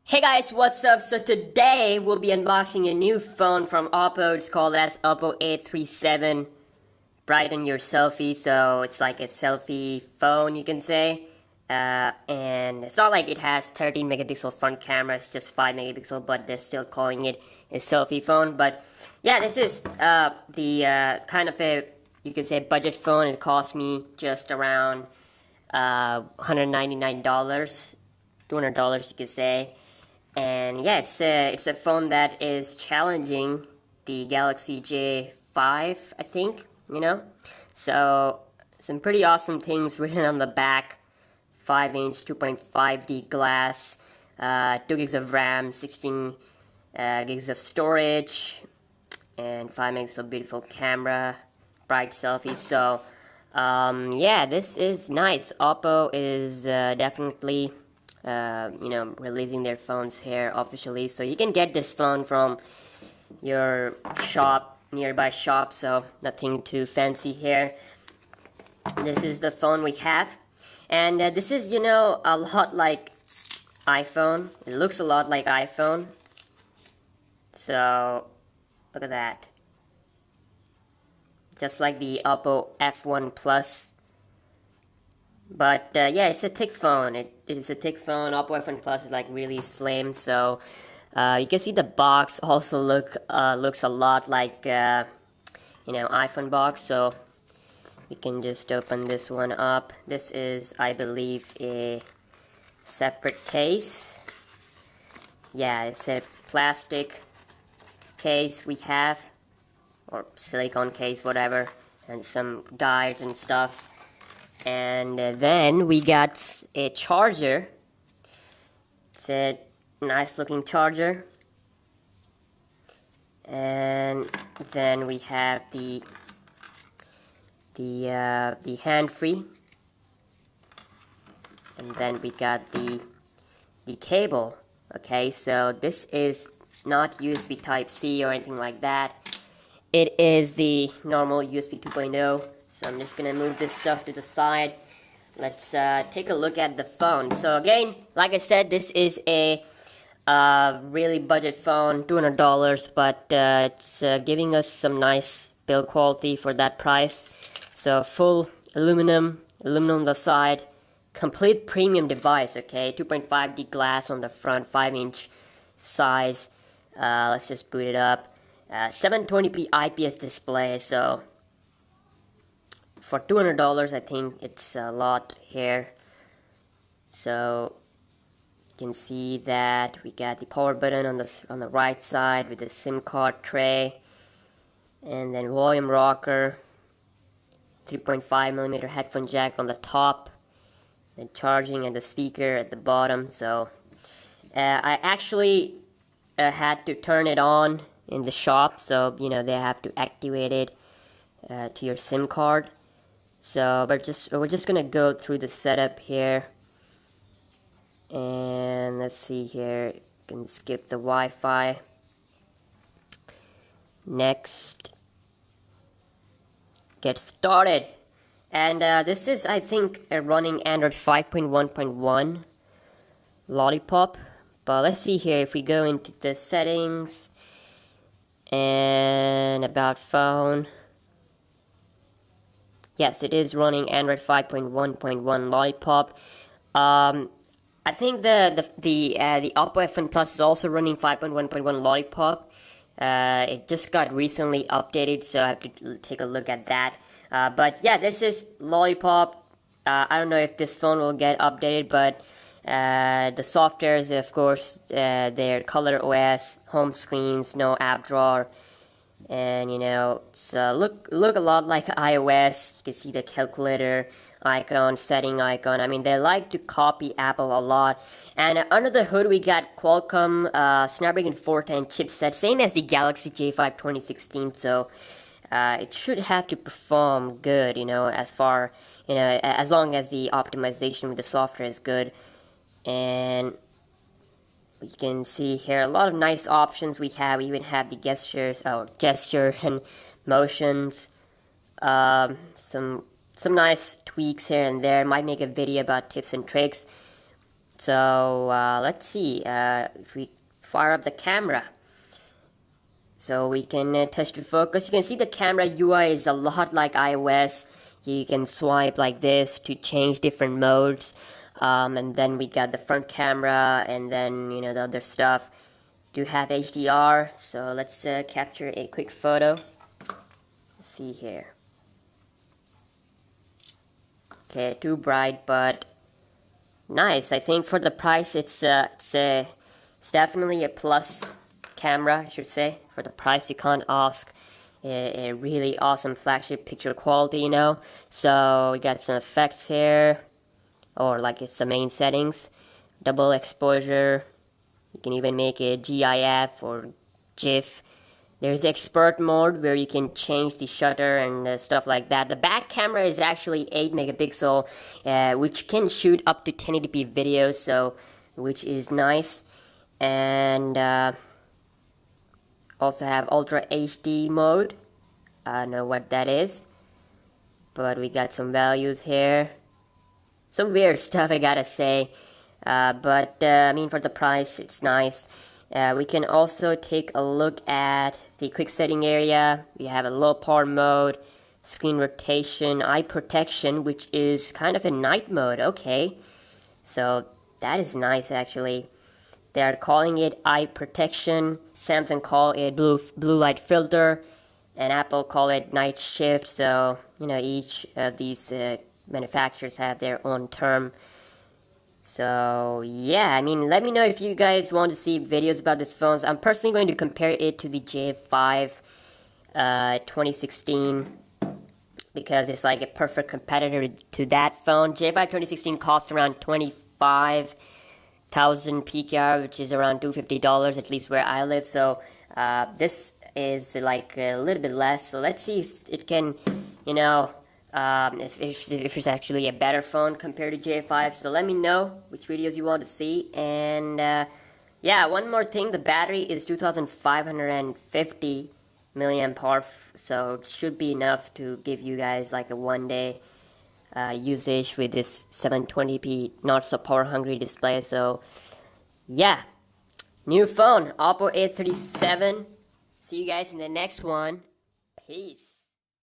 Hey guys, what's up? So today we'll be unboxing a new phone from Oppo. It's called as Oppo E7. Brighten your selfie, so it's like a selfie phone, you can say. And it's not like it has 13 megapixel front camera, it's just 5 megapixel, but they're still calling it a selfie phone. But yeah, this is the kind of a, you can say, budget phone. It cost me just around $199, $200, you could say. And yeah, it's a phone that is challenging the Galaxy J5, I think, So some pretty awesome things written on the back. 5-inch 2.5D glass, 2 gigs of RAM, 16 gigs of storage, and 5 megapixel beautiful camera, bright selfie. So yeah, this is nice. Oppo is definitely releasing their phones here officially, so you can get this phone from your nearby shop, so nothing too fancy here. This is the phone we have, and this is, a lot like iPhone. It looks a lot like iPhone, so look at that, just like the Oppo F1 Plus. But yeah, it's a thick phone. It's a thick phone. Oppo F1 Plus is like really slim, so you can see the box also looks a lot like iPhone box. So you can just open this one up. This is, I believe, a separate case. Yeah, it's a plastic case we have, or silicone case, whatever, and some guides and stuff. And then we got a charger. It's a nice looking charger. And then we have the hand-free. And then we got the cable. Okay, so this is not USB Type-C or anything like that. It is the normal USB 2.0. So I'm just gonna move this stuff to the side. Let's take a look at the phone. So again, like I said, this is a really budget phone, $200, but it's giving us some nice build quality for that price. So full aluminum on the side, complete premium device. Okay, 2.5D glass on the front, 5-inch size. Let's just boot it up. 720p IPS display. So for $200, I think it's a lot here. So you can see that we got the power button on the right side with the SIM card tray, and then volume rocker, 3.5mm headphone jack on the top, then charging and the speaker at the bottom. So I actually had to turn it on in the shop, so they have to activate it to your SIM card. So we're just gonna go through the setup here, and let's see here. You can skip the Wi-Fi. Next, get started. And this is, I think, running Android 5.1.1 Lollipop. But let's see here. If we go into the settings and about phone. Yes, it is running Android 5.1.1 Lollipop. I think the Oppo F1 Plus is also running 5.1.1 Lollipop. It just got recently updated, so I have to take a look at that. But yeah, this is Lollipop. I don't know if this phone will get updated, but the softwares, of course, they're Color OS, home screens, no app drawer. And it's look a lot like iOS. You can see the calculator icon, setting icon. I mean, they like to copy Apple a lot. And under the hood, we got Qualcomm Snapdragon 410 chipset, same as the Galaxy J5 2016. So it should have to perform good, as long as the optimization with the software is good. And you can see here a lot of nice options we have. We even have the gesture and motions. Some nice tweaks here and there. Might make a video about tips and tricks. So let's see if we fire up the camera. So we can touch to focus. You can see the camera UI is a lot like iOS. You can swipe like this to change different modes. And then we got the front camera, and then the other stuff. Do have HDR, so let's capture a quick photo. Let's see here. Okay, too bright, but nice. I think for the price, it's definitely a plus camera, I should say. For the price, you can't ask a really awesome flagship picture quality, So we got some effects here, or like it's the main settings. Double exposure. You can even make a GIF or GIF. There's expert mode where you can change the shutter and stuff like that. The back camera is actually 8 megapixel, which can shoot up to 1080p videos, so which is nice. And also have Ultra HD mode. I don't know what that is, but we got some values here. Some weird stuff, I gotta say. But I mean, for the price, it's nice. We can also take a look at the quick setting area. We have a low power mode, screen rotation, eye protection, which is kind of a night mode. Okay, so that is nice actually. They are calling it eye protection. Samsung call it blue light filter, and Apple call it night shift. So each of these manufacturers have their own term. So yeah, I mean, let me know if you guys want to see videos about this phone. I'm personally going to compare it to the J5 2016 because it's like a perfect competitor to that phone. J5 2016 cost around 25,000 PKR, which is around $250, at least where I live. So this is like a little bit less. So let's see if it can, if it's actually a better phone compared to J5. So let me know which videos you want to see. And yeah, one more thing, the battery is 2550 milliamp hour, so it should be enough to give you guys like a 1 day usage with this 720p not so power hungry display. So yeah, new phone, Oppo A7. See you guys in the next one. Peace.